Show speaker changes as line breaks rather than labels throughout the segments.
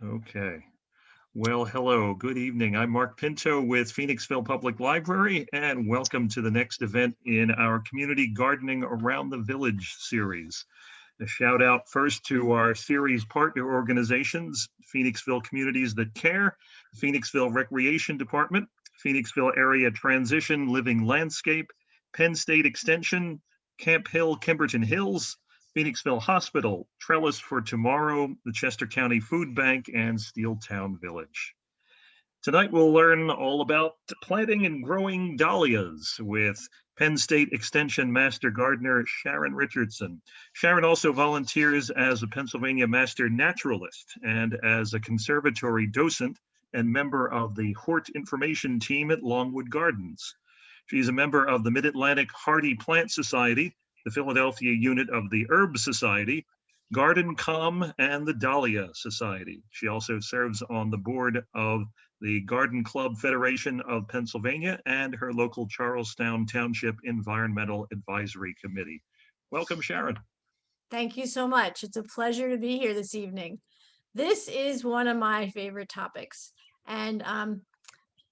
Okay. Well, hello, good evening. I'm Mark Pinto with Phoenixville Public Library, and welcome to the next event in our Community Gardening Around the Village series. A shout out first to our series partner organizations, Phoenixville Communities That Care, Phoenixville Recreation Department, Phoenixville Area Transition Living Landscape, Penn State Extension, Camp Hill, Kimberton Hills, Phoenixville Hospital, Trellis for Tomorrow, the Chester County Food Bank, and Steeltown Village. Tonight, we'll learn all about planting and growing dahlias with Penn State Extension Master Gardener Sharon Richardson. Sharon also volunteers as a Pennsylvania Master Naturalist and as a Conservatory Docent and member of the Hort Information Team at Longwood Gardens. She's a member of the MidAtlantic Hardy Plant Society, the Philadelphia unit of the Herb Society, GardenComm, and the Dahlia Society. She also serves on the board of the Garden Club Federation of Pennsylvania and her local Charlestown Township Environmental Advisory Committee. Welcome, Sharon.
Thank you so much. It's a pleasure to be here this evening. This is one of my favorite topics. And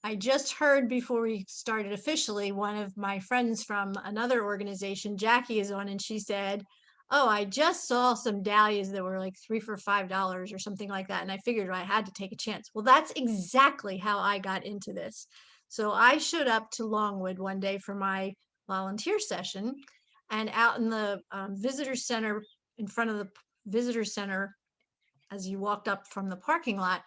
I just heard before we started officially, one of my friends from another organization, Jackie, is on, and she said, "Oh, I just saw some dahlias that were like 3 for $5 or something like that." And I figured I had to take a chance. Well, that's exactly how I got into this. So I showed up to Longwood one day for my volunteer session, and out in the visitor center, in front of the visitor center, as you walked up from the parking lot,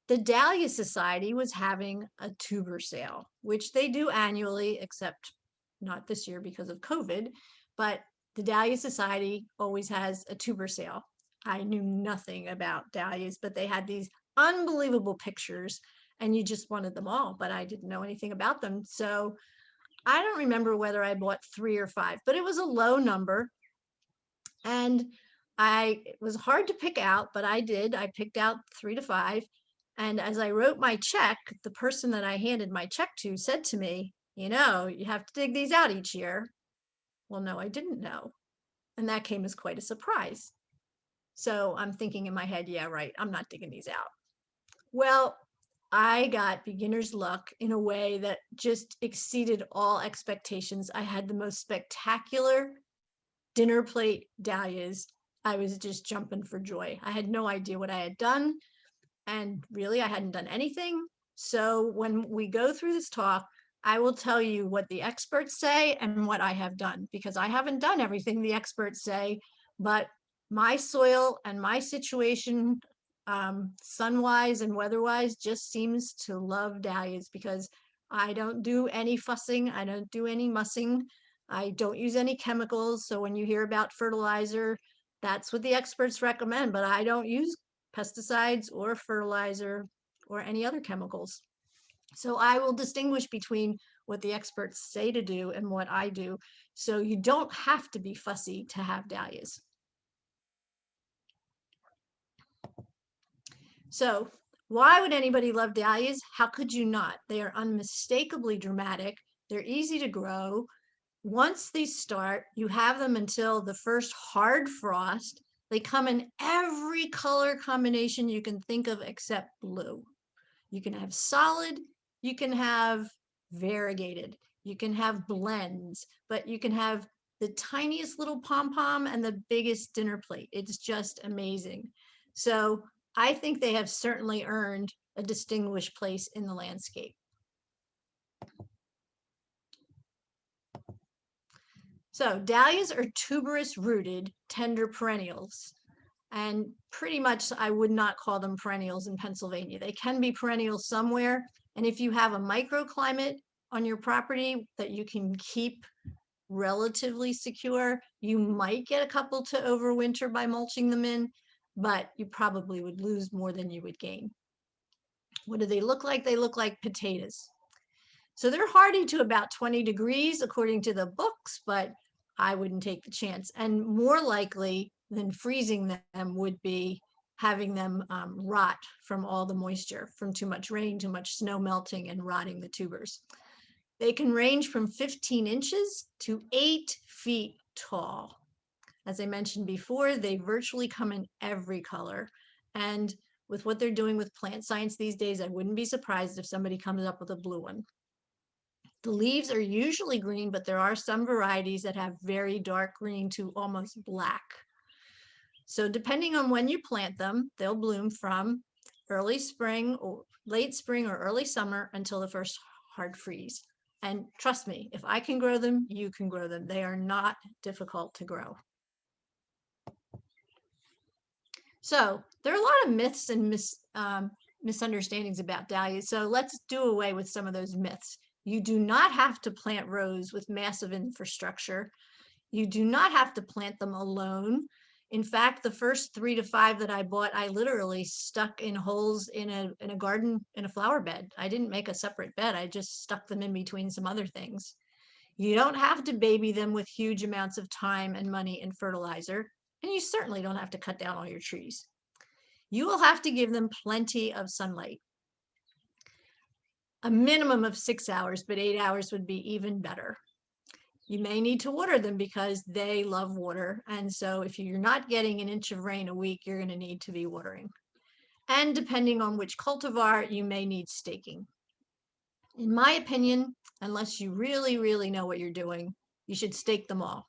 the Dahlia Society was having a tuber sale, which they do annually, except not this year because of COVID. But the Dahlia Society always has a tuber sale. I knew nothing about dahlias, but they had these unbelievable pictures, and you just wanted them all, but I didn't know anything about them. So I don't remember whether I bought 3 or 5, but it was a low number. And it was hard to pick out, but I did. I picked out 3 to 5. And as I wrote my check, the person that I handed my check to said to me, "You know, you have to dig these out each year." Well, no, I didn't know. And that came as quite a surprise. So I'm thinking in my head, yeah, right, I'm not digging these out. Well, I got beginner's luck in a way that just exceeded all expectations. I had the most spectacular dinner plate dahlias. I was just jumping for joy. I had no idea what I had done. And really, I hadn't done anything. So when we go through this talk, I will tell you what the experts say and what I have done, because I haven't done everything the experts say, but my soil and my situation, sun-wise and weather-wise, just seems to love dahlias because I don't do any fussing. I don't do any mussing. I don't use any chemicals. So when you hear about fertilizer, that's what the experts recommend, but I don't use pesticides or fertilizer or any other chemicals. So I will distinguish between what the experts say to do and what I do. So you don't have to be fussy to have dahlias. So why would anybody love dahlias? How could you not? They are unmistakably dramatic. They're easy to grow. Once they start, you have them until the first hard frost. They come in every color combination you can think of except blue. You can have solid, you can have variegated, you can have blends, but you can have the tiniest little pom-pom and the biggest dinner plate. It's just amazing. So I think they have certainly earned a distinguished place in the landscape. So dahlias are tuberous rooted, tender perennials. And pretty much I would not call them perennials in Pennsylvania. They can be perennials somewhere. And if you have a microclimate on your property that you can keep relatively secure, you might get a couple to overwinter by mulching them in, but you probably would lose more than you would gain. What do they look like? They look like potatoes. So they're hardy to about 20 degrees according to the books, but I wouldn't take the chance. And more likely than freezing them would be having them rot from all the moisture, from too much rain, too much snow melting and rotting the tubers. They can range from 15 inches to 8 feet tall. As I mentioned before, they virtually come in every color. And with what they're doing with plant science these days, I wouldn't be surprised if somebody comes up with a blue one. The leaves are usually green, but there are some varieties that have very dark green to almost black. So depending on when you plant them, they'll bloom from early spring or late spring or early summer until the first hard freeze. And trust me, if I can grow them, you can grow them. They are not difficult to grow. So there are a lot of myths and misunderstandings about dahlias. So let's do away with some of those myths. You do not have to plant rows with massive infrastructure. You do not have to plant them alone. In fact, the first 3 to 5 that I bought, I literally stuck in holes in a garden, in a flower bed. I didn't make a separate bed. I just stuck them in between some other things. You don't have to baby them with huge amounts of time and money and fertilizer. And you certainly don't have to cut down all your trees. You will have to give them plenty of sunlight. A minimum of 6 hours, but 8 hours would be even better. You may need to water them because they love water. And so if you're not getting an inch of rain a week, you're going to need to be watering. And depending on which cultivar, you may need staking. In my opinion, unless you really, really know what you're doing, you should stake them all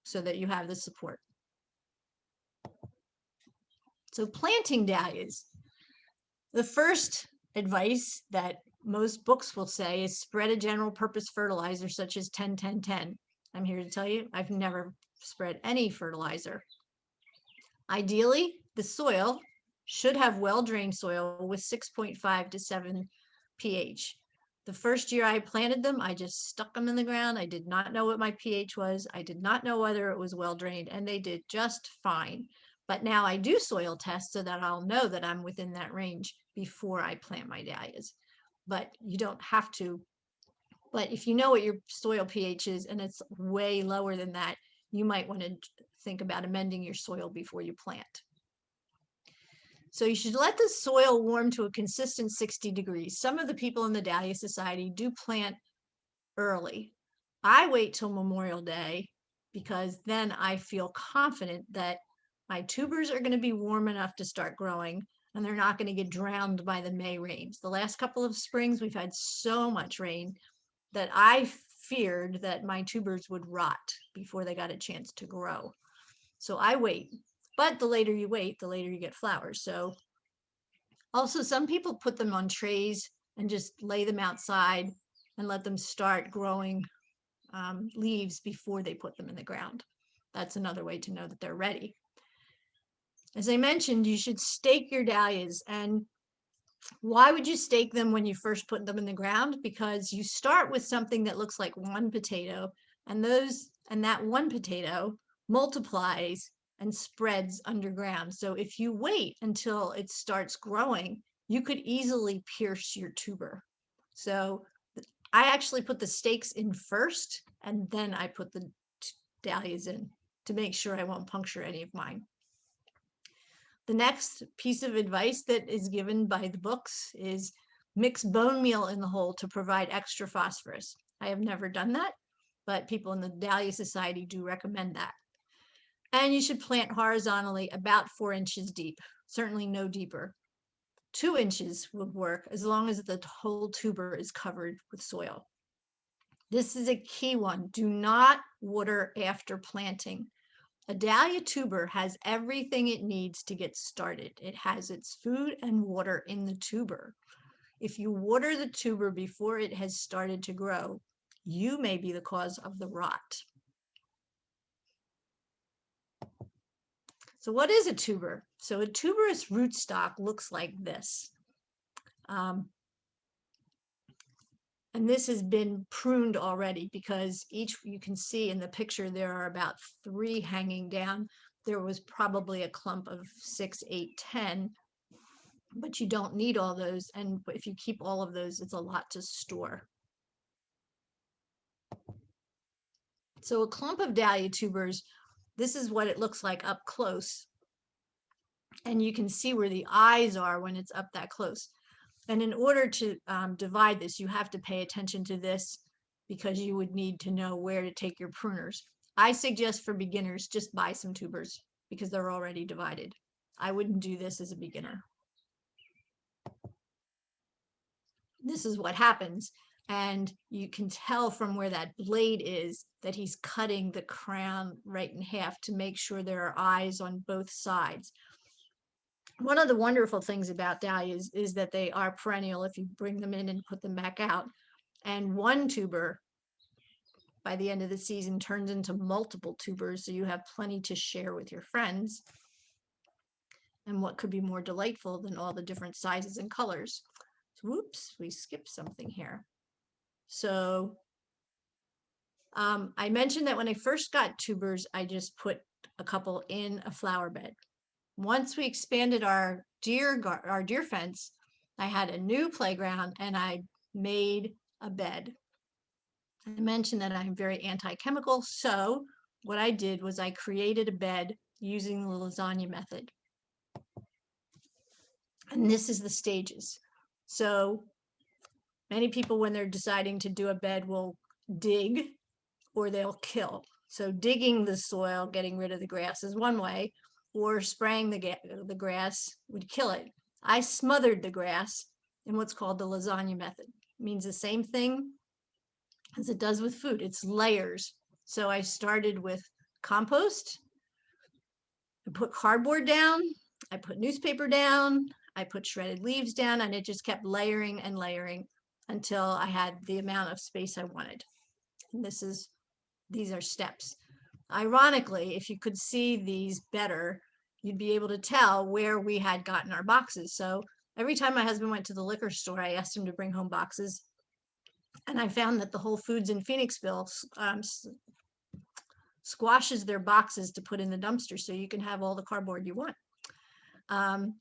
so that you have the support. So planting dahlias. The first advice that most books will say is spread a general purpose fertilizer such as 10-10-10. I'm here to tell you, I've never spread any fertilizer. Ideally, the soil should have well-drained soil with 6.5 to 7 pH. The first year I planted them, I just stuck them in the ground. I did not know what my pH was. I did not know whether it was well-drained, and they did just fine. But now I do soil tests so that I'll know that I'm within that range before I plant my dahlias. But you don't have to. But if you know what your soil pH is and it's way lower than that, you might want to think about amending your soil before you plant. So you should let the soil warm to a consistent 60 degrees. Some of the people in the Dahlia Society do plant early. I wait till Memorial Day because then I feel confident that my tubers are going to be warm enough to start growing and they're not going to get drowned by the May rains. The last couple of springs, we've had so much rain that I feared that my tubers would rot before they got a chance to grow. So I wait. But the later you wait, the later you get flowers. So also some people put them on trays and just lay them outside and let them start growing leaves before they put them in the ground. That's another way to know that they're ready. As I mentioned, you should stake your dahlias. And why would you stake them when you first put them in the ground? Because you start with something that looks like one potato, and that one potato multiplies and spreads underground. So if you wait until it starts growing, you could easily pierce your tuber. So I actually put the stakes in first, and then I put the dahlias in to make sure I won't puncture any of mine. The next piece of advice that is given by the books is mix bone meal in the hole to provide extra phosphorus. I have never done that, but people in the Dahlia Society do recommend that. And you should plant horizontally about 4 inches deep, certainly no deeper. 2 inches would work as long as the whole tuber is covered with soil. This is a key one. Do not water after planting. A dahlia tuber has everything it needs to get started. It has its food and water in the tuber. If you water the tuber before it has started to grow, you may be the cause of the rot. So what is a tuber? So a tuberous rootstock looks like this. And this has been pruned already because you can see in the picture, there are about 3 hanging down. There was probably a clump of 6, 8, 10, but you don't need all those. And if you keep all of those, it's a lot to store. So a clump of dahlia tubers, this is what it looks like up close. And you can see where the eyes are when it's up that close. And in order to divide this, you have to pay attention to this because you would need to know where to take your pruners. I suggest for beginners, just buy some tubers because they're already divided. I wouldn't do this as a beginner. this is what happens. And you can tell from where that blade is that he's cutting the crown right in half to make sure there are eyes on both sides. One of the wonderful things about dahlias is that they are perennial if you bring them in and put them back out. And one tuber by the end of the season turns into multiple tubers, so you have plenty to share with your friends. And what could be more delightful than all the different sizes and colors? So, whoops, we skipped something here. So I mentioned that when I first got tubers, I just put a couple in a flower bed. Once we expanded our deer fence, I had a new playground and I made a bed. I mentioned that I'm very anti-chemical, so what I did was I created a bed using the lasagna method. And this is the stages. So many people, when they're deciding to do a bed, will dig or they'll kill. So digging the soil, getting rid of the grass is one way, or spraying the grass would kill it. I smothered the grass in what's called the lasagna method. It means the same thing as it does with food. It's layers. So I started with compost. I put cardboard down. I put newspaper down. I put shredded leaves down, and it just kept layering and layering until I had the amount of space I wanted. And these are steps. Ironically, if you could see these better, you'd be able to tell where we had gotten our boxes. So every time my husband went to the liquor store, I asked him to bring home boxes. And I found that the Whole Foods in Phoenixville squashes their boxes to put in the dumpster so you can have all the cardboard you want.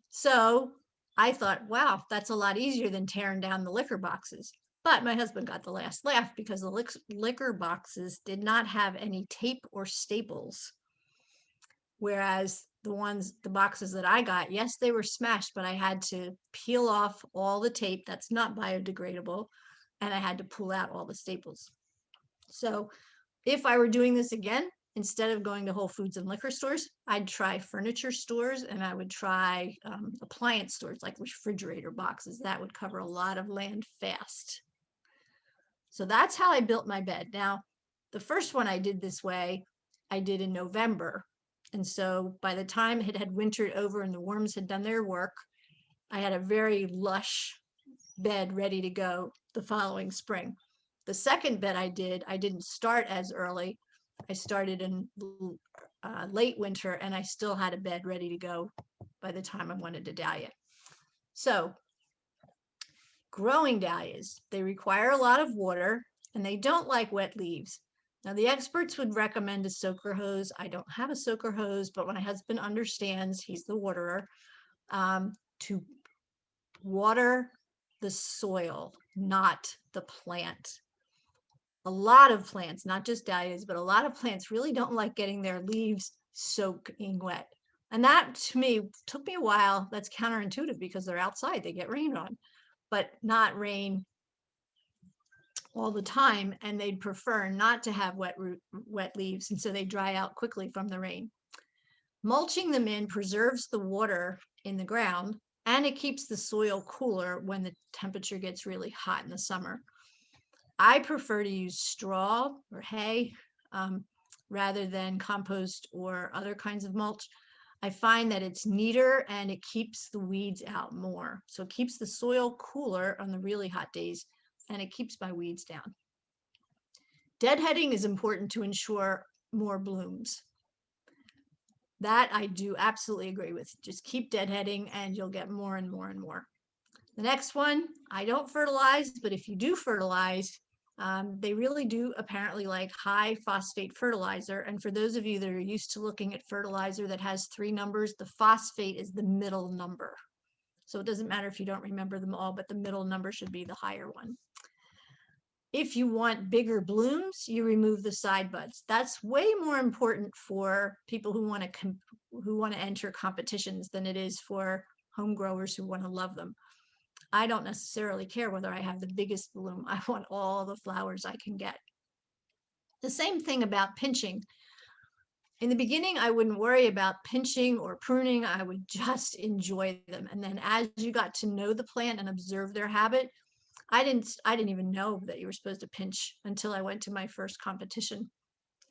So I thought, wow, that's a lot easier than tearing down the liquor boxes. But my husband got the last laugh because the liquor boxes did not have any tape or staples. Whereas the boxes that I got, yes, they were smashed, but I had to peel off all the tape that's not biodegradable, and I had to pull out all the staples. So if I were doing this again, instead of going to Whole Foods and liquor stores, I'd try furniture stores, and I would try appliance stores like refrigerator boxes. That would cover a lot of land fast. So that's how I built my bed. Now, the first one I did this way, I did in November. And so by the time it had wintered over and the worms had done their work, I had a very lush bed ready to go the following spring. The second bed I didn't start as early. I started in late winter, and I still had a bed ready to go by the time I wanted to dahlia. So growing dahlias, they require a lot of water and they don't like wet leaves. Now, the experts would recommend a soaker hose. I don't have a soaker hose, but my husband understands, he's the waterer, to water the soil, not the plant. A lot of plants, not just dahlias, but a lot of plants really don't like getting their leaves soaking wet. And that, to me, took me a while. That's counterintuitive because they're outside, they get rain on, but not rain all the time, and they'd prefer not to have wet leaves, and so they dry out quickly from the rain. Mulching them in preserves the water in the ground, and it keeps the soil cooler when the temperature gets really hot in the summer. I prefer to use straw or hay rather than compost or other kinds of mulch. I find that it's neater and it keeps the weeds out more. So it keeps the soil cooler on the really hot days, and it keeps my weeds down. Deadheading is important to ensure more blooms. That I do absolutely agree with. Just keep deadheading and you'll get more and more and more. The next one, I don't fertilize, but if you do fertilize, they really do apparently like high phosphate fertilizer. And for those of you that are used to looking at fertilizer that has 3 numbers, the phosphate is the middle number. So it doesn't matter if you don't remember them all, but the middle number should be the higher one. If you want bigger blooms, you remove the side buds. That's way more important for people who want to enter competitions than it is for home growers who want to love them. I don't necessarily care whether I have the biggest bloom. I want all the flowers I can get. The same thing about pinching. In the beginning, I wouldn't worry about pinching or pruning. I would just enjoy them. And then as you got to know the plant and observe their habit, I didn't even know that you were supposed to pinch until I went to my first competition.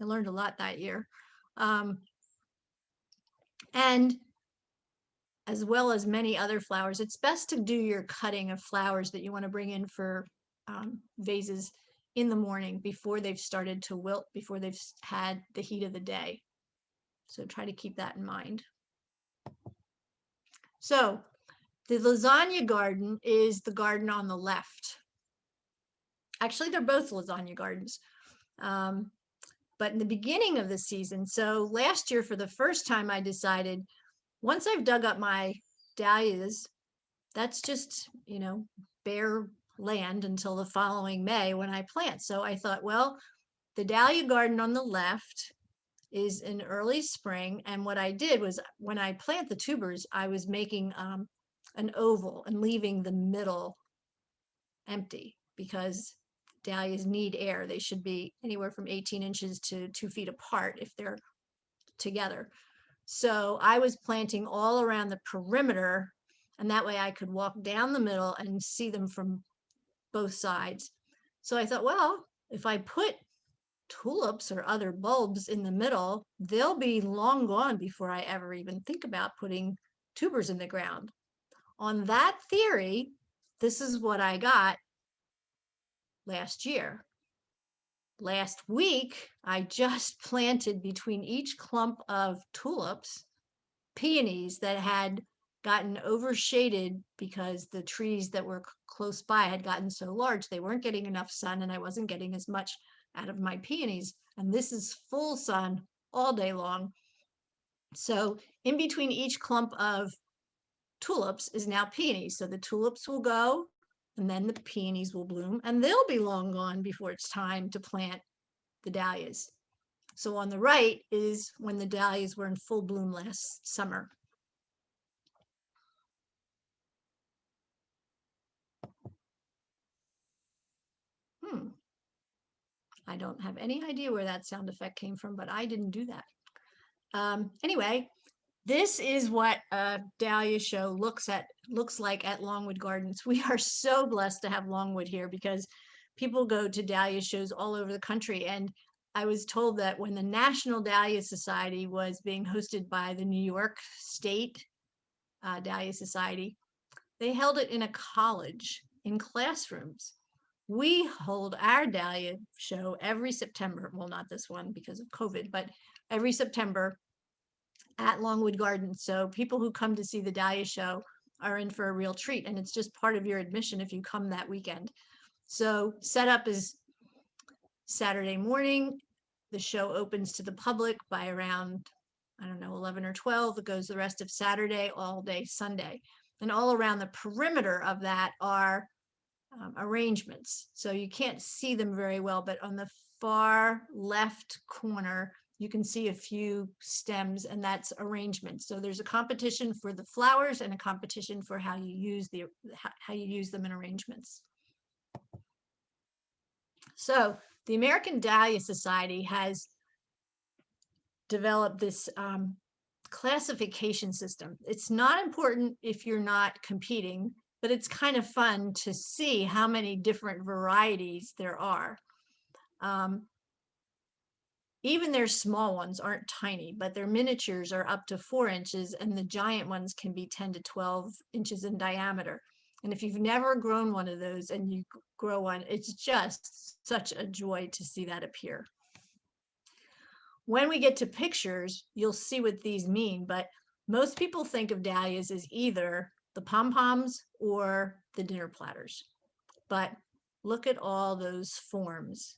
I learned a lot that year. And as well as many other flowers, it's best to do your cutting of flowers that you want to bring in for vases in the morning before they've started to wilt, before they've had the heat of the day. So try to keep that in mind. So the lasagna garden is the garden on the left. Actually, they're both lasagna gardens. But in the beginning of the season, so last year for the first time, I decided once I've dug up my dahlias, that's just, bare land until the following May when I plant. So I thought, well, the dahlia garden on the left is in early spring. And what I did was when I plant the tubers, I was making an oval and leaving the middle empty because dahlias need air. They should be anywhere from 18 inches to 2 feet apart if they're together. So I was planting all around the perimeter, and that way I could walk down the middle and see them from both sides. So I thought, well, if I put tulips or other bulbs in the middle, they'll be long gone before I ever even think about putting tubers in the ground. On that theory, this is what I got last year. Last week, I just planted between each clump of tulips peonies that had gotten overshaded because the trees that were close by had gotten so large they weren't getting enough sun, and I wasn't getting as much out of my peonies. And this is full sun all day long. So in between each clump of tulips is now peonies. So the tulips will go, and then the peonies will bloom, and they'll be long gone before it's time to plant the dahlias. So on the right is when the dahlias were in full bloom last summer. I don't have any idea where that sound effect came from, but I didn't do that. Anyway, this is what a dahlia show looks like at Longwood Gardens. We are so blessed to have Longwood here because people go to dahlia shows all over the country. And I was told that when the National Dahlia Society was being hosted by the New York State Dahlia Society, they held it in a college in classrooms. We hold our Dahlia show every September. Well, not this one because of COVID, but every September at Longwood Gardens. So people who come to see the Dahlia show are in for a real treat. And it's just part of your admission if you come that weekend. So setup is Saturday morning. The show opens to the public by around, 11 or 12. It goes the rest of Saturday, all day Sunday. And all around the perimeter of that are arrangements. So you can't see them very well, but on the far left corner, you can see a few stems, and that's arrangements. So there's a competition for the flowers and a competition for how you use them in arrangements. So the American Dahlia Society has developed this classification system. It's not important if you're not competing, but it's kind of fun to see how many different varieties there are. Even their small ones aren't tiny, but their miniatures are up to 4 inches, and the giant ones can be 10 to 12 inches in diameter. And if you've never grown one of those and you grow one, it's just such a joy to see that appear. When we get to pictures, you'll see what these mean, but most people think of dahlias as either the pom-poms or the dinner platters. But look at all those forms.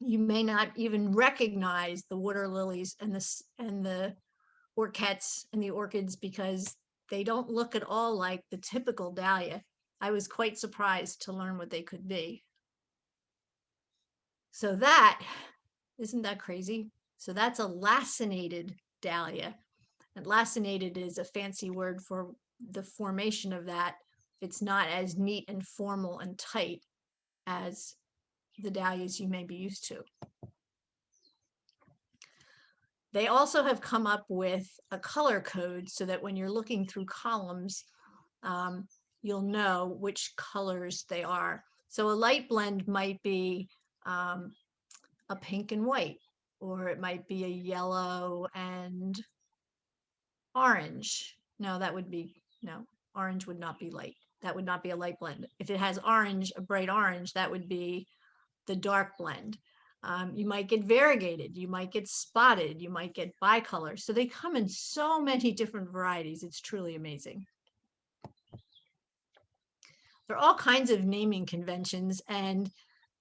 You may not even recognize the water lilies and the orchids and the orchids because they don't look at all like the typical dahlia. I was quite surprised to learn what they could be. So isn't that crazy? So that's a lacinated dahlia. And lacinated is a fancy word for the formation of that. It's not as neat and formal and tight as the dahlias you may be used to. They also have come up with a color code so that when you're looking through columns, you'll know which colors they are. So a light blend might be a pink and white, or it might be a yellow and orange. No, that would be, no, orange would not be light. That would not be a light blend. If it has orange, a bright orange, that would be the dark blend. You might get variegated, you might get spotted, you might get bicolor. So they come in so many different varieties. It's truly amazing. There are all kinds of naming conventions, and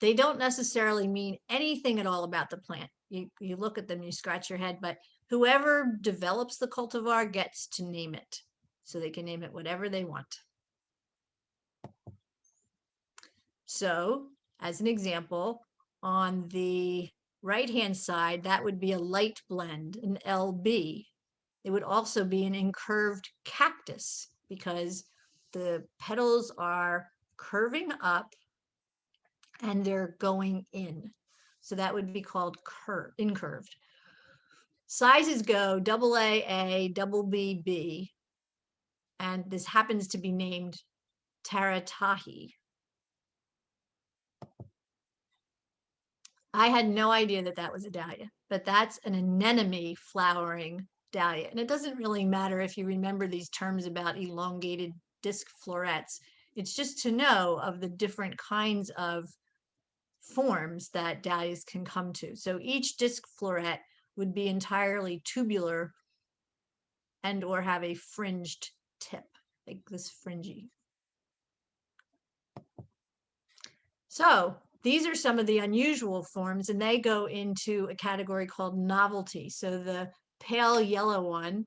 they don't necessarily mean anything at all about the plant. You look at them, you scratch your head, but whoever develops the cultivar gets to name it. So they can name it whatever they want. So, as an example, on the right-hand side, that would be a light blend, an LB. It would also be an incurved cactus because the petals are curving up and they're going in. So that would be called incurved. Sizes go AA, BB, and this happens to be named Taratahi. I had no idea that that was a dahlia, but that's an anemone flowering dahlia. And it doesn't really matter if you remember these terms about elongated disc florets. It's just to know of the different kinds of forms that dahlias can come to. So each disc floret would be entirely tubular and or have a fringed tip, like this fringy. So these are some of the unusual forms, and they go into a category called novelty. So the pale yellow one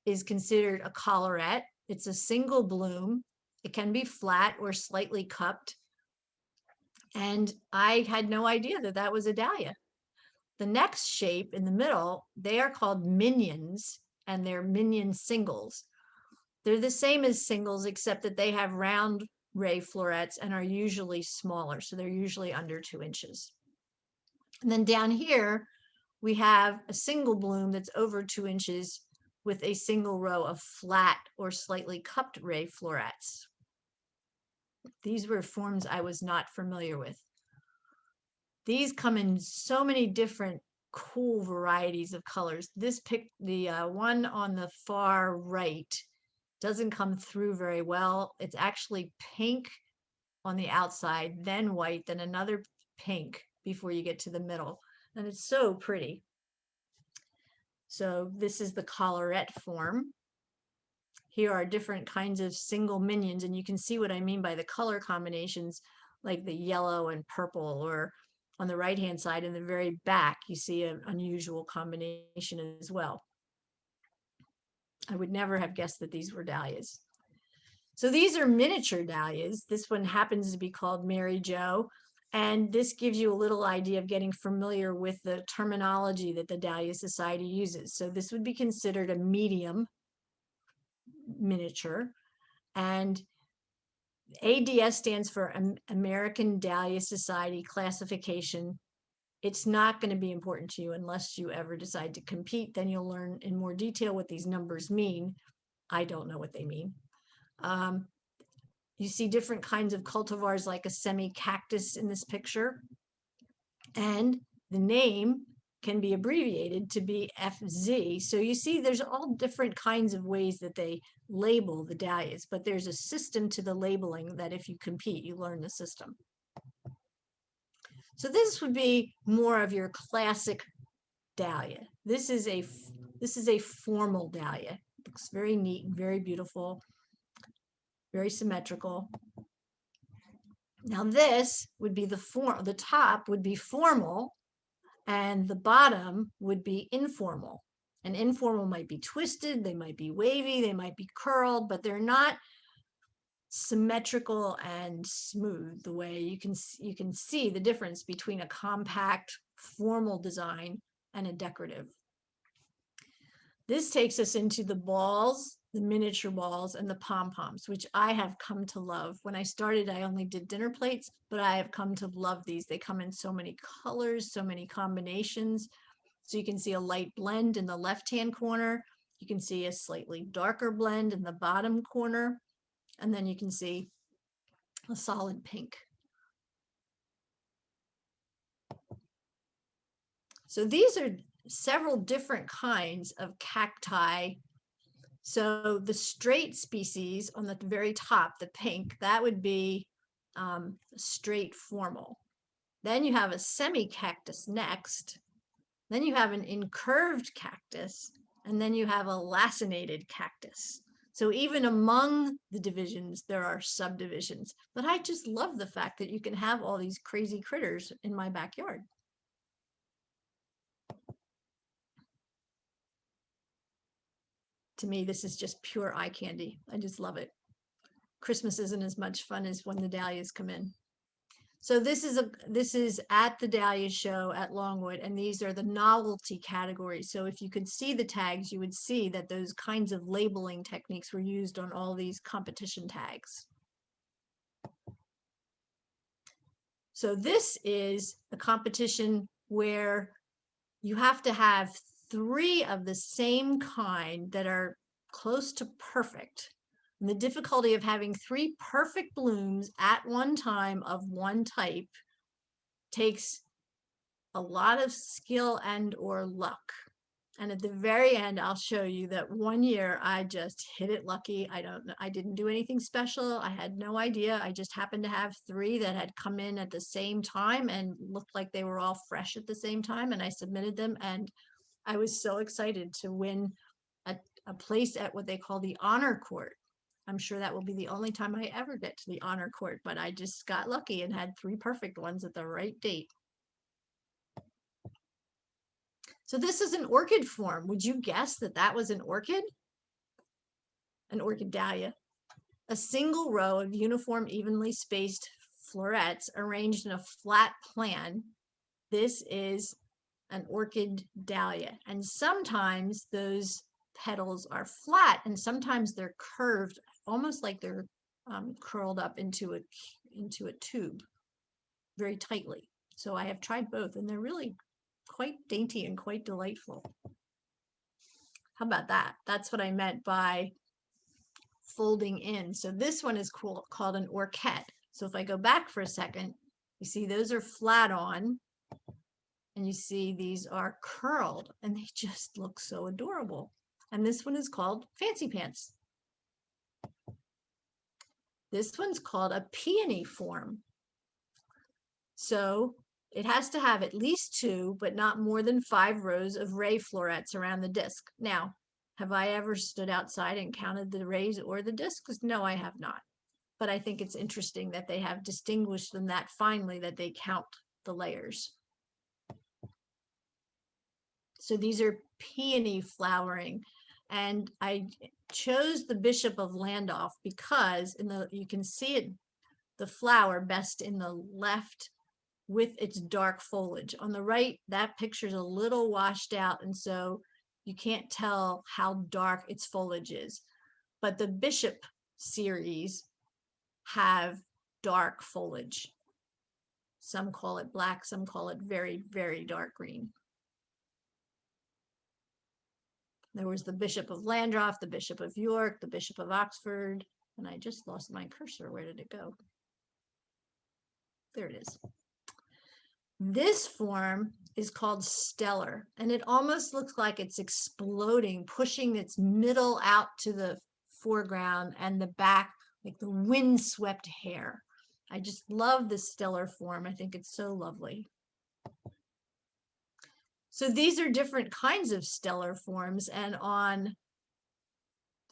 is considered a collarette. It's a single bloom. It can be flat or slightly cupped. And I had no idea that that was a dahlia. The next shape in the middle, they are called minions, and they're minion singles. They're the same as singles, except that they have round ray florets and are usually smaller. So they're usually under 2 inches. And then down here, we have a single bloom that's over 2 inches with a single row of flat or slightly cupped ray florets. These were forms I was not familiar with. These come in so many different cool varieties of colors. The one on the far right doesn't come through very well. It's actually pink on the outside, then white, then another pink before you get to the middle. And it's so pretty. So this is the collarette form. Here are different kinds of single minions, and you can see what I mean by the color combinations, like the yellow and purple, or on the right-hand side in the very back, you see an unusual combination as well. I would never have guessed that these were dahlias. So these are miniature dahlias. This one happens to be called Mary Jo. And this gives you a little idea of getting familiar with the terminology that the Dahlia Society uses. So this would be considered a medium miniature. And ADS stands for American Dahlia Society classification. It's not going to be important to you unless you ever decide to compete. Then you'll learn in more detail what these numbers mean. I don't know what they mean. You see different kinds of cultivars like a semi-cactus in this picture. And the name can be abbreviated to be FZ. So you see there's all different kinds of ways that they label the dahlias, but there's a system to the labeling that if you compete, you learn the system. So this would be more of your classic dahlia. This is a formal dahlia. It looks very neat and very beautiful, very symmetrical. Now this would be the top would be formal, and the bottom would be informal. And informal might be twisted, they might be wavy, they might be curled, but they're not symmetrical and smooth the way you can see the difference between a compact formal design and a decorative. This takes us into the balls, the miniature balls, and the pom-poms, which I have come to love. When I started, I only did dinner plates, but I have come to love these. They come in so many colors, so many combinations. So you can see a light blend in the left-hand corner. You can see a slightly darker blend in the bottom corner. And then you can see a solid pink. So these are several different kinds of cacti. So the straight species on the very top, the pink, that would be straight formal. Then you have a semi-cactus next. Then you have an incurved cactus, and then you have a lacinated cactus. So even among the divisions, there are subdivisions. But I just love the fact that you can have all these crazy critters in my backyard. To me, this is just pure eye candy. I just love it. Christmas isn't as much fun as when the dahlias come in. So this is at the Dahlia show at Longwood, and these are the novelty categories. So if you could see the tags, you would see that those kinds of labeling techniques were used on all these competition tags. So this is a competition where you have to have 3 of the same kind that are close to perfect. And the difficulty of having 3 perfect blooms at one time of one type takes a lot of skill and or luck. And at the very end, I'll show you that one year I just hit it lucky. I didn't do anything special. I had no idea. I just happened to have 3 that had come in at the same time and looked like they were all fresh at the same time. And I submitted them, and I was so excited to win a place at what they call the honor court. I'm sure that will be the only time I ever get to the honor court, but I just got lucky and had 3 perfect ones at the right date. So this is an orchid form. Would you guess that that was an orchid? An orchid dahlia. A single row of uniform, evenly spaced florets arranged in a flat plan. This is an orchid dahlia. And sometimes those petals are flat and sometimes they're curved, almost like they're curled up into a tube very tightly. So I have tried both, and they're really quite dainty and quite delightful. How about that? That's what I meant by folding in. So this one is called an orchette. So if I go back for a second, you see those are flat on, and you see these are curled, and they just look so adorable. And this one is called Fancy Pants. This one's called a peony form. So it has to have at least 2, but not more than 5 rows of ray florets around the disc. Now, have I ever stood outside and counted the rays or the discs? No, I have not. But I think it's interesting that they have distinguished them that finely that they count the layers. So these are peony flowering. And I chose the Bishop of Landolph because you can see it, the flower best in the left with its dark foliage. On the right, that picture's a little washed out, and so you can't tell how dark its foliage is. But the Bishop series have dark foliage. Some call it black, some call it very, very dark green. There was the Bishop of Landolph, the Bishop of York, the Bishop of Oxford, and I just lost my cursor. Where did it go? There it is. This form is called stellar, and it almost looks like it's exploding, pushing its middle out to the foreground and the back, like the windswept hair. I just love this stellar form. I think it's so lovely. So these are different kinds of stellar forms, and on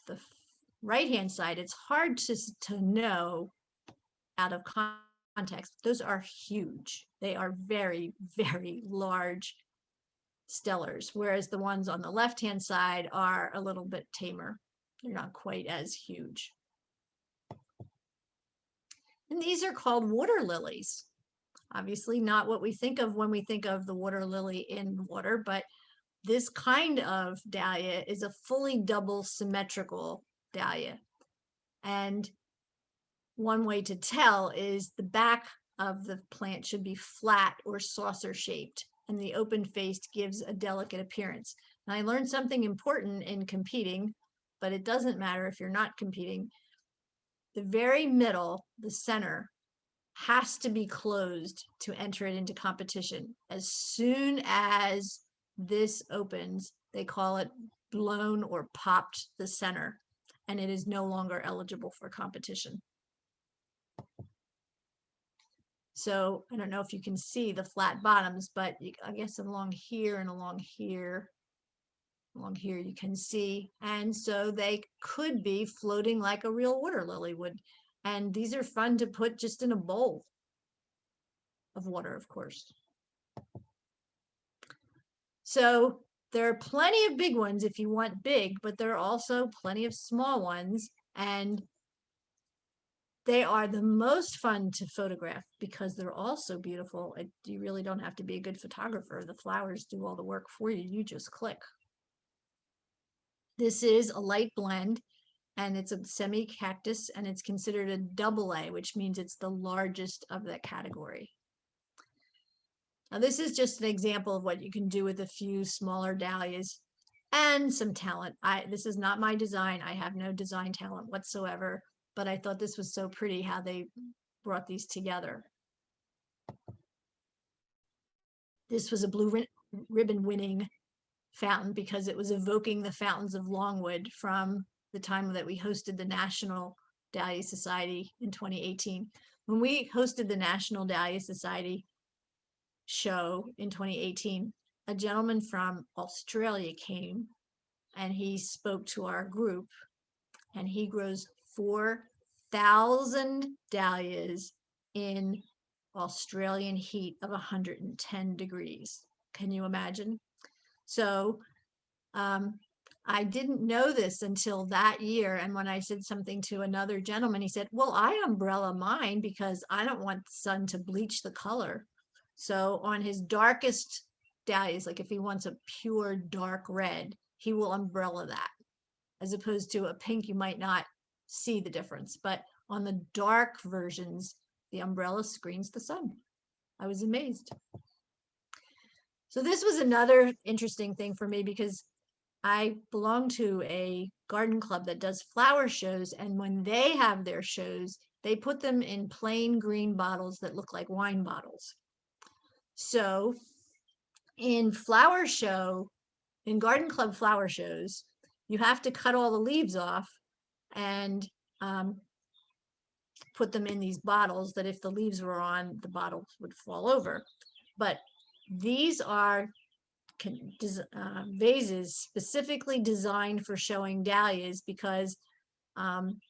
the right-hand side, it's hard to know out of context. Those are huge. They are very, very large stellars, whereas the ones on the left-hand side are a little bit tamer. They're not quite as huge. And these are called water lilies. Obviously not what we think of when we think of the water lily in water, but this kind of dahlia is a fully double symmetrical dahlia. And one way to tell is the back of the plant should be flat or saucer shaped, and the open faced gives a delicate appearance. And I learned something important in competing, but it doesn't matter if you're not competing. the very middle, the center, has to be closed to enter it into competition. As soon as this opens, they call it blown or popped the center, and it is no longer eligible for competition. So I don't know if you can see the flat bottoms, but I guess along here and along here you can see. And so they could be floating like a real water lily would. And these are fun to put just in a bowl of water, of course. So there are plenty of big ones if you want big, but there are also plenty of small ones. And they are the most fun to photograph because they're also beautiful. You really don't have to be a good photographer. The flowers do all the work for you. You just click. This is a light blend, and it's a semi-cactus, and it's considered a AA, which means it's the largest of that category. Now, this is just an example of what you can do with a few smaller dahlias and some talent. This is not my design. I have no design talent whatsoever, but I thought this was so pretty how they brought these together. This was a blue ribbon winning fountain because it was evoking the fountains of Longwood from the time that we hosted the National Dahlia Society in 2018. When we hosted the National Dahlia Society show in 2018, a gentleman from Australia came and he spoke to our group, and he grows 4,000 dahlias in Australian heat of 110 degrees. Can you imagine? So I didn't know this until that year. And when I said something to another gentleman, he said, well, I umbrella mine because I don't want the sun to bleach the color. So on his darkest dahlias, like if he wants a pure dark red, he will umbrella that. As opposed to a pink, you might not see the difference. But on the dark versions, the umbrella screens the sun. I was amazed. So this was another interesting thing for me because I belong to a garden club that does flower shows, and when they have their shows, they put them in plain green bottles that look like wine bottles. So in garden club flower shows, you have to cut all the leaves off and put them in these bottles that if the leaves were on, the bottles would fall over. But these are vases specifically designed for showing dahlias because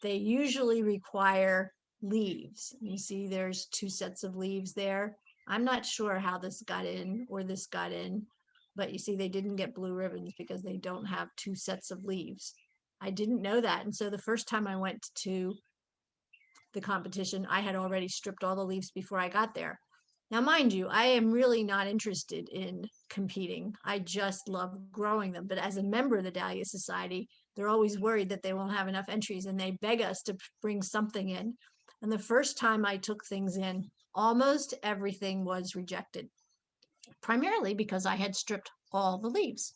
they usually require leaves. You see there's 2 sets of leaves there. I'm not sure how this got in or this got in, but you see they didn't get blue ribbons because they don't have 2 sets of leaves. I didn't know that. And so the first time I went to the competition, I had already stripped all the leaves before I got there. Now, mind you, I am really not interested in competing. I just love growing them. But as a member of the Dahlia Society, they're always worried that they won't have enough entries, and they beg us to bring something in. And the first time I took things in, almost everything was rejected, primarily because I had stripped all the leaves.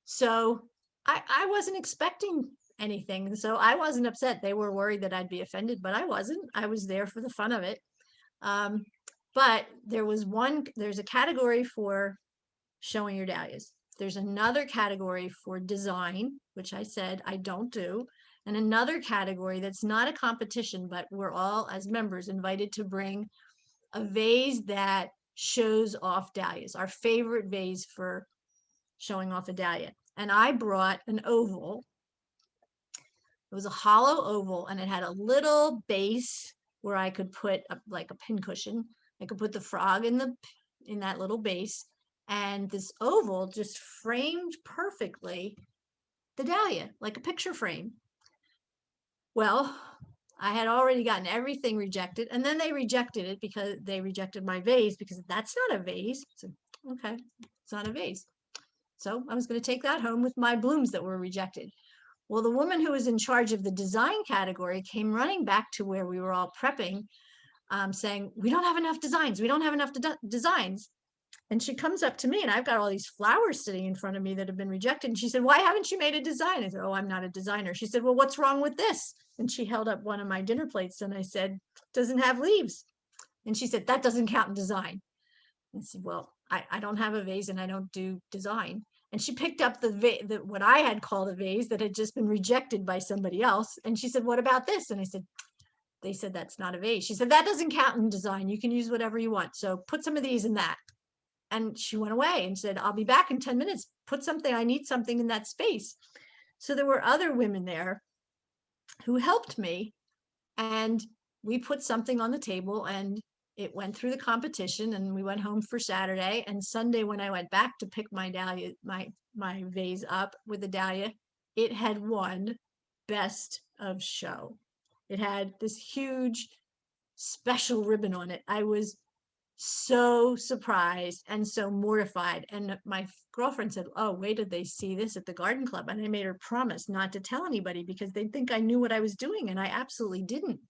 So I wasn't expecting anything. So I wasn't upset. They were worried that I'd be offended, but I wasn't. I was there for the fun of it. But there's a category for showing your dahlias. There's another category for design, which I said I don't do, and another category that's not a competition, but we're all as members invited to bring a vase that shows off dahlias, our favorite vase for showing off a dahlia. And I brought an oval. It was a hollow oval, and it had a little base where I could put like a pincushion. I could put the frog in that little base, and this oval just framed perfectly the dahlia, like a picture frame. Well, I had already gotten everything rejected, and then they rejected it because they rejected my vase because that's not a vase. So, okay, it's not a vase. So I was going to take that home with my blooms that were rejected. Well, the woman who was in charge of the design category came running back to where we were all prepping, saying, we don't have enough designs. We don't have enough designs. And she comes up to me, and I've got all these flowers sitting in front of me that have been rejected. And she said, "Why haven't you made a design?" I said, "Oh, I'm not a designer." She said, "Well, what's wrong with this?" And she held up one of my dinner plates, and I said, "Doesn't have leaves." And she said, "That doesn't count in design." And I said, "Well, I don't have a vase and I don't do design." And she picked up the what I had called a vase that had just been rejected by somebody else. And she said, "What about this?" And I said, "They said that's not a vase." She said, "That doesn't count in design. You can use whatever you want. So put some of these in that." And she went away and said, "I'll be back in 10 minutes. Put something, I need something in that space." So there were other women there who helped me, and we put something on the table, and it went through the competition, and we went home for Saturday. And Sunday, when I went back to pick my dahlia, my vase up with the dahlia, it had won best of show. It had this huge special ribbon on it. I was so surprised and so mortified. And my girlfriend said, "Oh, wait, did they see this at the garden club?" And I made her promise not to tell anybody because they'd think I knew what I was doing, and I absolutely didn't.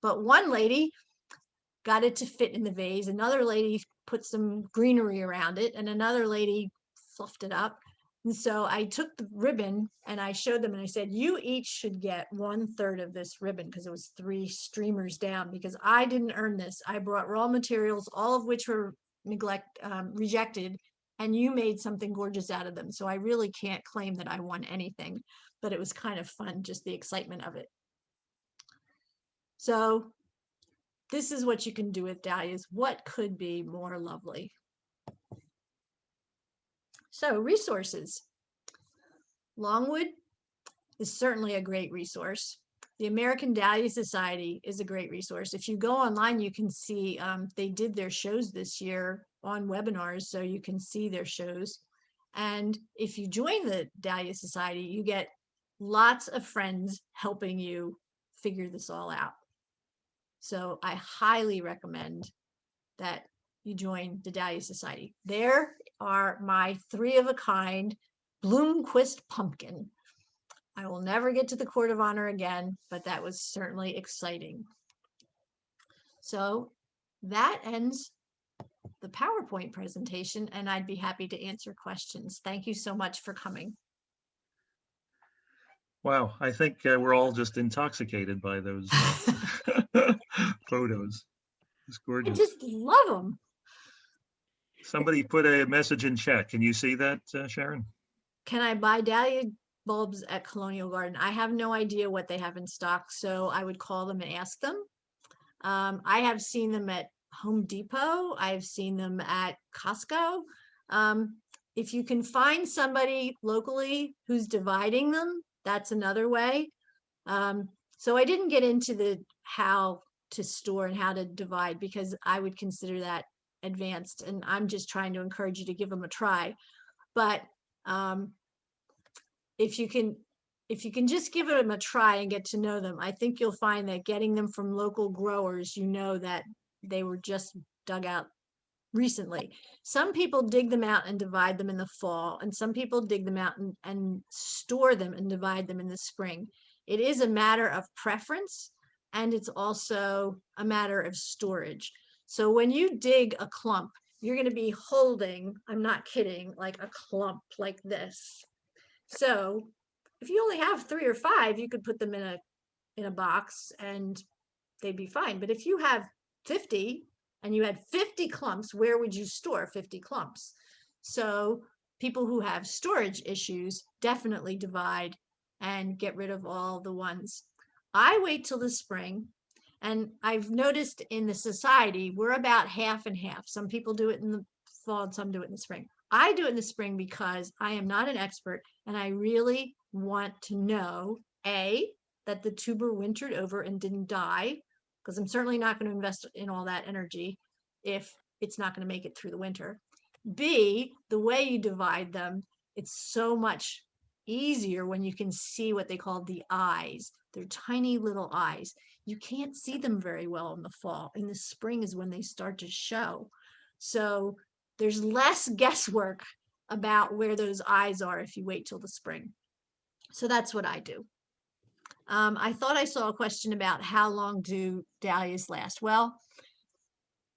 But one lady got it to fit in the vase. Another lady put some greenery around it, and another lady fluffed it up. And so I took the ribbon and I showed them, and I said, "You each should get 1/3 of this ribbon," because it was 3 streamers down, because I didn't earn this. I brought raw materials, all of which were rejected, and you made something gorgeous out of them. So I really can't claim that I won anything, but it was kind of fun, just the excitement of it. So this is what you can do with dahlias. What could be more lovely? So resources. Longwood is certainly a great resource. The American Dahlia Society is a great resource. If you go online, you can see they did their shows this year on webinars, so you can see their shows. And if you join the Dahlia Society, you get lots of friends helping you figure this all out. So I highly recommend that you join the Dahlia Society. There are my 3-of-a-kind Bloomquist pumpkin. I will never get to the Court of Honor again, but that was certainly exciting. So that ends the PowerPoint presentation, and I'd be happy to answer questions. Thank you so much for coming.
Wow, I think we're all just intoxicated by those photos. It's
I
gorgeous.
just love them.
Somebody put a message in chat. Can you see that, Sharon?
Can I buy dahlia bulbs at Colonial Garden? I have no idea what they have in stock, so I would call them and ask them. I have seen them at Home Depot. I've seen them at Costco. If you can find somebody locally who's dividing them, that's another way. So I didn't get into the how to store and how to divide, because I would consider that advanced, and I'm just trying to encourage you to give them a try. But if you can just give them a try and get to know them, I think you'll find that getting them from local growers, you know that they were just dug out recently. Some people dig them out and divide them in the fall, and some people dig them out and store them and divide them in the spring. It is a matter of preference, and it's also a matter of storage. So when you dig a clump, you're going to be holding, I'm not kidding, like a clump like this. So if you only have 3 or 5, you could put them in a box and they'd be fine. But if you have 50 and you had 50 clumps, where would you store 50 clumps? So people who have storage issues definitely divide and get rid of all the ones. I wait till the spring, and I've noticed in the society, we're about half and half. Some people do it in the fall and some do it in the spring. I do it in the spring because I am not an expert, and I really want to know, A, that the tuber wintered over and didn't die, because I'm certainly not going to invest in all that energy if it's not going to make it through the winter. B, the way you divide them, it's so much easier when you can see what they call the eyes. They're tiny little eyes. You can't see them very well in the fall. In the spring is when they start to show. So there's less guesswork about where those eyes are if you wait till the spring. So that's what I do. I thought I saw a question about how long do dahlias last. Well,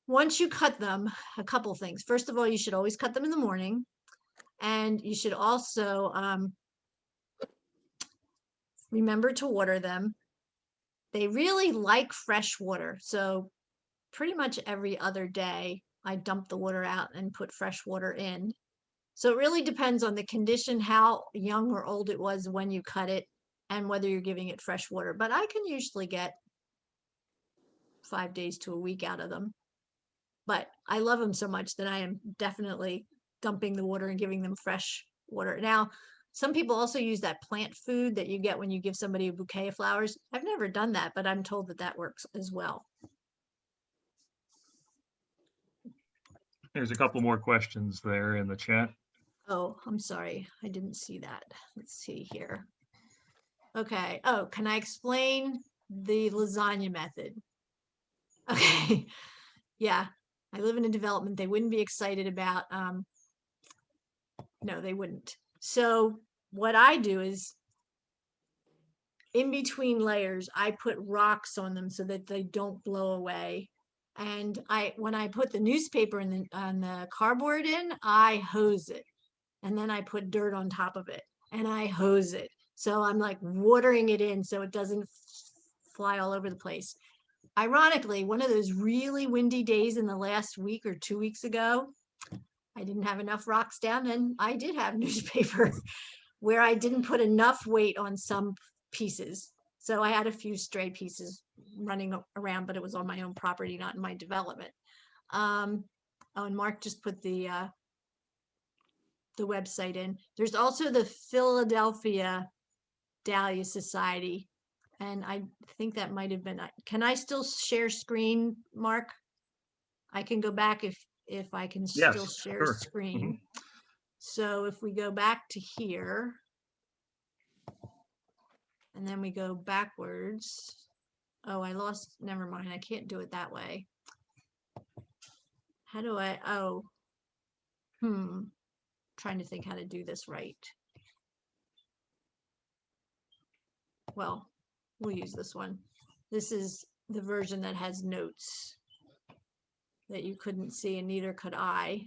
once you cut them, a couple things. First of all, you should always cut them in the morning. And you should also remember to water them. They really like fresh water. So pretty much every other day, I dump the water out and put fresh water in. So it really depends on the condition, how young or old it was when you cut it, and whether you're giving it fresh water. But I can usually get 5 days to a week out of them. But I love them so much that I am definitely dumping the water and giving them fresh water. Now, some people also use that plant food that you get when you give somebody a bouquet of flowers. I've never done that, but I'm told that that works as well.
There's a couple more questions there in the chat.
Oh, I'm sorry. I didn't see that. Let's see here. Okay. Oh, can I explain the lasagna method? Okay. Yeah. I live in a development they wouldn't be excited about. No, they wouldn't. So what I do is in between layers, I put rocks on them so that they don't blow away. And when I put the newspaper on the cardboard in, I hose it. And then I put dirt on top of it and I hose it. So I'm like watering it in so it doesn't fly all over the place. Ironically, one of those really windy days in the last week or 2 weeks ago, I didn't have enough rocks down and I did have newspaper where I didn't put enough weight on some pieces. So I had a few stray pieces running around, but it was on my own property, not in my development. Oh, and Mark just put the website in. There's also the Philadelphia Dahlia Society. And I think that might have been, can I still share screen, Mark? I can go back if I can still
Yes,
share
sure.
screen. So if we go back to here, and then we go backwards. Oh, I lost, never mind. I can't do it that way. How do I, trying to think how to do this right. Well, we'll use this one. This is the version that has notes that you couldn't see, and neither could I,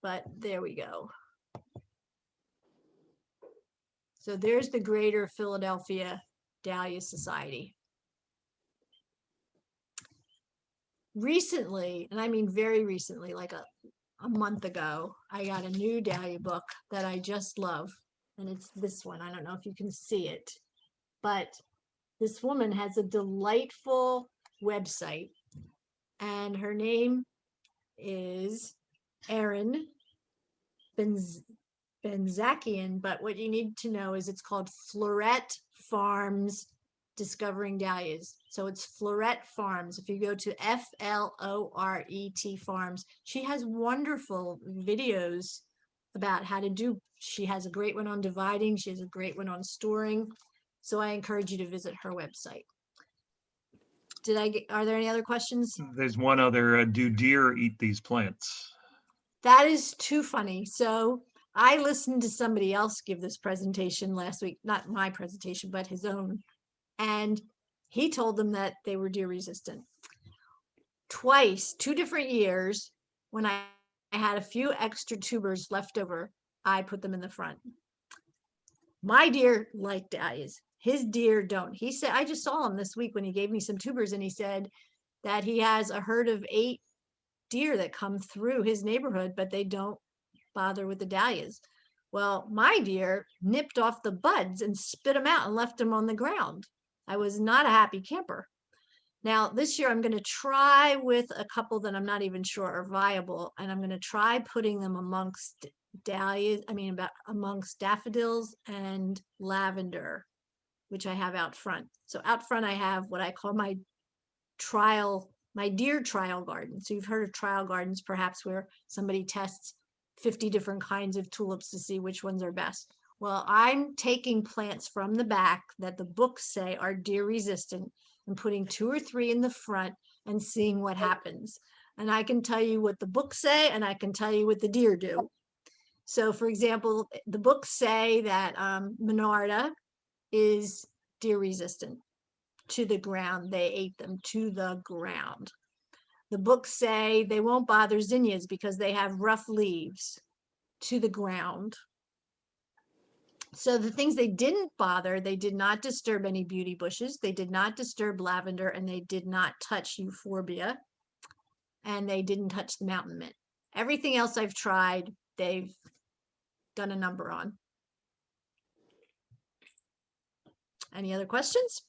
but there we go. So there's the Greater Philadelphia Dahlia Society. Recently, and I mean very recently, like a month ago, I got a new Dahlia book that I just love, and it's this one. I don't know if you can see it, but this woman has a delightful website, and her name is Erin Benzakian, but what you need to know is it's called Floret Farms Discovering Dahlias. So it's Floret Farms. If you go to Floret Farms, she has wonderful videos about how to do. She has a great one on dividing. She has a great one on storing. So I encourage you to visit her website. Are there any other questions?
There's one other, do deer eat these plants?
That is too funny. So I listened to somebody else give this presentation last week, not my presentation, but his own. And he told them that they were deer resistant. Twice, 2 different years, when I had a few extra tubers left over, I put them in the front. My deer like dahlias. His deer don't. He said, I just saw him this week when he gave me some tubers, and he said that he has a herd of 8 deer that come through his neighborhood, but they don't bother with the dahlias. Well, my deer nipped off the buds and spit them out and left them on the ground. I was not a happy camper. Now, this year I'm going to try with a couple that I'm not even sure are viable, and I'm going to try putting them amongst dahlias, amongst daffodils and lavender, which I have out front. So out front I have what I call my deer trial garden. So you've heard of trial gardens, perhaps, where somebody tests 50 different kinds of tulips to see which ones are best. Well, I'm taking plants from the back that the books say are deer resistant and putting 2 or 3 in the front and seeing what happens. And I can tell you what the books say, and I can tell you what the deer do. So for example, the books say that Monarda is deer resistant to the ground. They ate them to the ground. The books say they won't bother zinnias because they have rough leaves to the ground. So the things they didn't bother, they did not disturb any beauty bushes, they did not disturb lavender, and they did not touch euphorbia, and they didn't touch the mountain mint. Everything else I've tried, they've done a number on. Any other questions?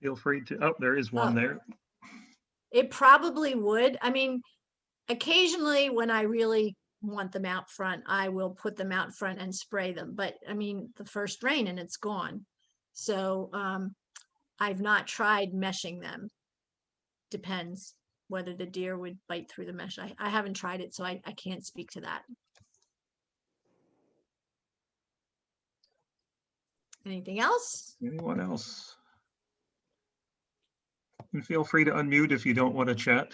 Feel free to, oh, there is one there.
It probably would. I mean, occasionally when I really want them out front, I will put them out front and spray them. But I mean, the first rain and it's gone. So I've not tried meshing them. Depends whether the deer would bite through the mesh. I haven't tried it, so I can't speak to that. Anything else?
Anyone else? And feel free to unmute if you don't want to chat.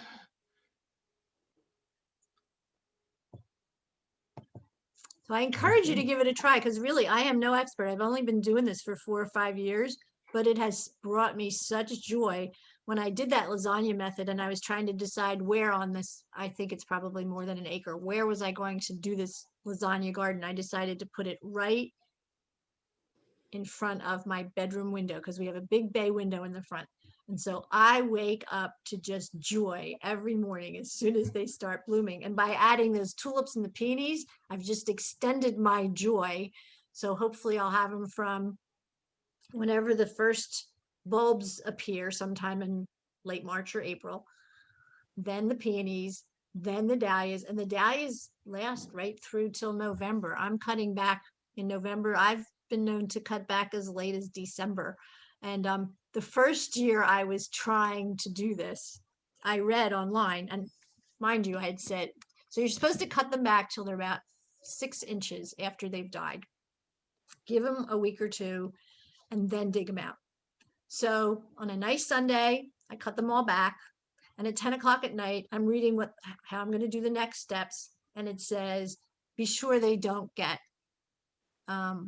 So I encourage you to give it a try, because really I am no expert. I've only been doing this for 4 or 5 years, but it has brought me such joy. When I did that lasagna method and I was trying to decide where on this, I think it's probably more than an acre, where was I going to do this lasagna garden? I decided to put it right in front of my bedroom window, because we have a big bay window in the front. And so I wake up to just joy every morning as soon as they start blooming. And by adding those tulips and the peonies, I've just extended my joy. So hopefully I'll have them from whenever the first bulbs appear, sometime in late March or April, then the peonies, then the dahlias, and the dahlias last right through till November. I'm cutting back in November. I've been known to cut back as late as December. And the first year I was trying to do this, I read online, and mind you, I had said, so you're supposed to cut them back till they're about 6 inches after they've died. Give them a week or two and then dig them out. So on a nice Sunday, I cut them all back. And at 10 o'clock at night, I'm reading how I'm going to do the next steps. And it says, be sure they don't get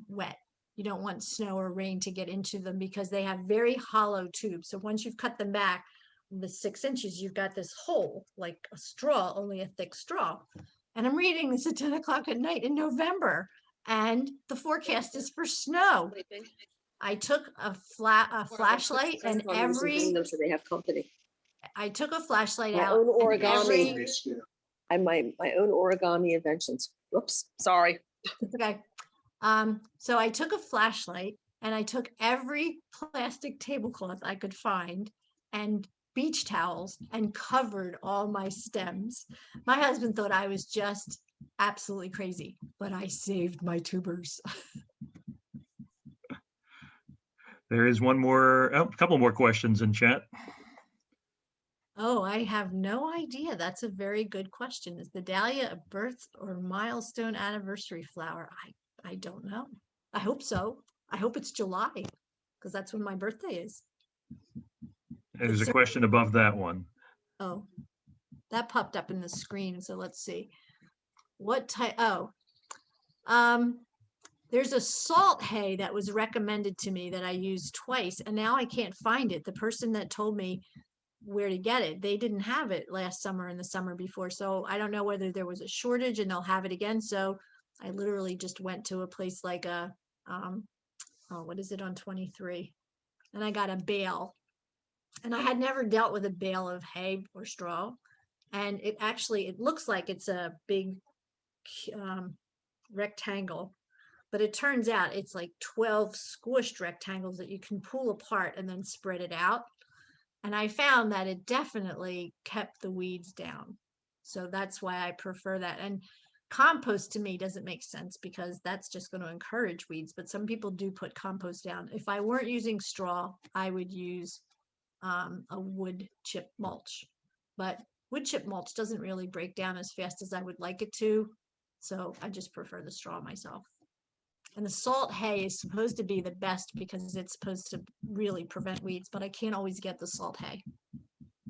wet. You don't want snow or rain to get into them because they have very hollow tubes. So once you've cut them back the 6 inches, you've got this hole like a straw, only a thick straw. And I'm reading this at 10 o'clock at night in November, and the forecast is for snow. I took a flashlight and
so they have company.
I took a flashlight
My
out.
own
and
origami. My own origami inventions. Whoops, sorry.
Okay. So I took a flashlight and I took every plastic tablecloth I could find and beach towels and covered all my stems. My husband thought I was just absolutely crazy, but I saved my tubers.
There is one more, a couple more questions in chat.
Oh, I have no idea. That's a very good question. Is the dahlia a birth or milestone anniversary flower? I don't know. I hope so. I hope it's July, because that's when my birthday is.
There's a question above that one.
Oh, that popped up in the screen. So let's see. What type? Oh, there's a salt hay that was recommended to me that I used twice, and now I can't find it. The person that told me where to get it, they didn't have it last summer and the summer before. So I don't know whether there was a shortage and they'll have it again. So I literally just went to a place like a, what is it on 23? And I got a bale. And I had never dealt with a bale of hay or straw. And it looks like it's a big rectangle, but it turns out it's like 12 squished rectangles that you can pull apart and then spread it out. And I found that it definitely kept the weeds down. So that's why I prefer that. And compost to me doesn't make sense because that's just going to encourage weeds. But some people do put compost down. If I weren't using straw, I would use a wood chip mulch. But wood chip mulch doesn't really break down as fast as I would like it to. So I just prefer the straw myself. And the salt hay is supposed to be the best because it's supposed to really prevent weeds, but I can't always get the salt hay.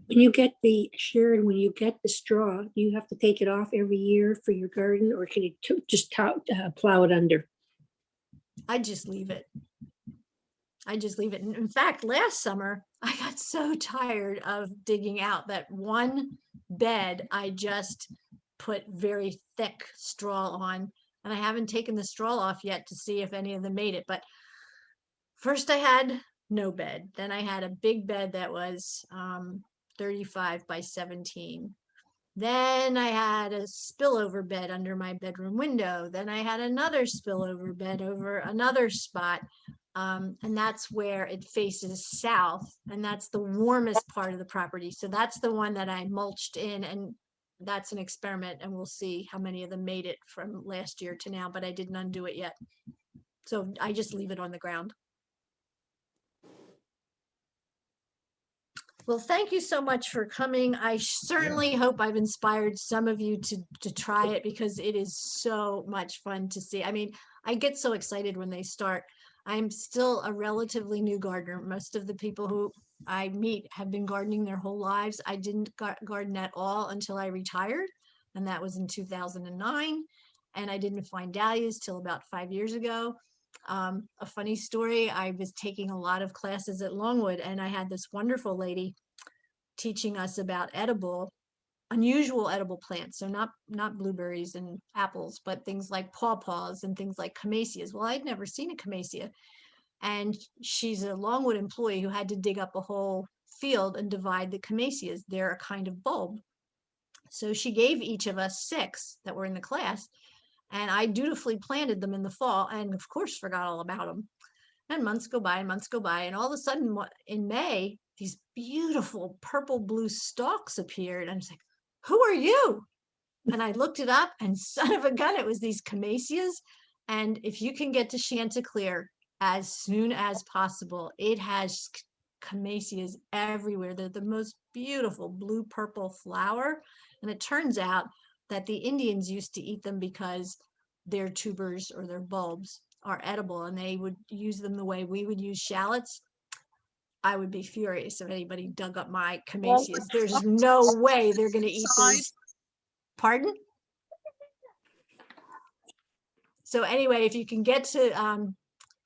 When you get the straw, do you have to take it off every year for your garden, or can you just plow it under?
I just leave it. I just leave it. In fact, last summer, I got so tired of digging out that one bed I just put very thick straw on, and I haven't taken the straw off yet to see if any of them made it. But first I had no bed. Then I had a big bed that was 35 by 17. Then I had a spillover bed under my bedroom window. Then I had another spillover bed over another spot. And that's where it faces south. And that's the warmest part of the property. So that's the one that I mulched in. And that's an experiment. And we'll see how many of them made it from last year to now. But I didn't undo it yet. So I just leave it on the ground. Well, thank you so much for coming. I certainly hope I've inspired some of you to try it, because it is so much fun to see. I mean, I get so excited when they start. I'm still a relatively new gardener. Most of the people who I meet have been gardening their whole lives. I didn't garden at all until I retired, and that was in 2009. And I didn't find dahlias till about 5 years ago. A funny story, I was taking a lot of classes at Longwood, and I had this wonderful lady teaching us about unusual edible plants. So not blueberries and apples, but things like pawpaws and things like camasias. Well, I'd never seen a camasia. And she's a Longwood employee who had to dig up a whole field and divide the camasias. They're a kind of bulb. So she gave each of us 6 that were in the class. And I dutifully planted them in the fall, and of course forgot all about them. And months go by, and all of a sudden in May, these beautiful purple blue stalks appeared. And I was like, who are you? And I looked it up, and son of a gun, it was these camasias. And if you can get to Chanticleer as soon as possible, it has camasias everywhere. They're the most beautiful blue purple flower. And it turns out that the Indians used to eat them because their tubers or their bulbs are edible, and they would use them the way we would use shallots. I would be furious if anybody dug up my camasias. There's no way they're going to eat those. Pardon? So anyway, if you can get to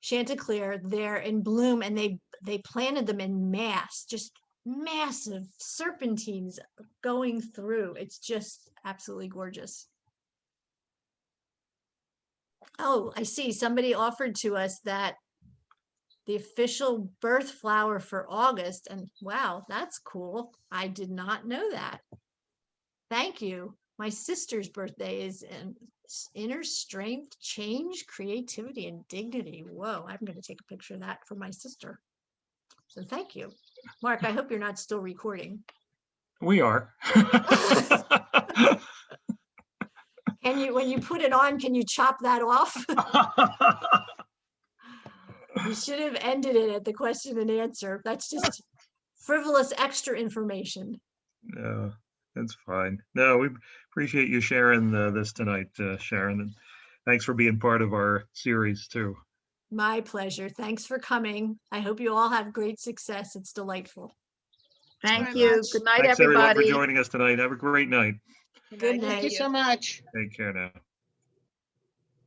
Chanticleer, they're in bloom, and they planted them in mass, just massive serpentines going through. It's just absolutely gorgeous. Oh, I see. Somebody offered to us that the official birth flower for August, and wow, that's cool. I did not know that. Thank you. My sister's birthday is in inner strength, change, creativity, and dignity. Whoa, I'm going to take a picture of that for my sister. So thank you. Mark, I hope you're not still recording.
We are.
Can you, when you put it on, can you chop that off? You should have ended it at the question and answer. That's just frivolous extra information.
No, that's fine. No, we appreciate you sharing this tonight, Sharon, and thanks for being part of our series too.
My pleasure. Thanks for coming. I hope you all have great success. It's delightful.
Thank you. Good night,
Thanks everyone for
everybody.
joining us tonight. Have a great night.
Good night.
Thank you so much.
Take care now.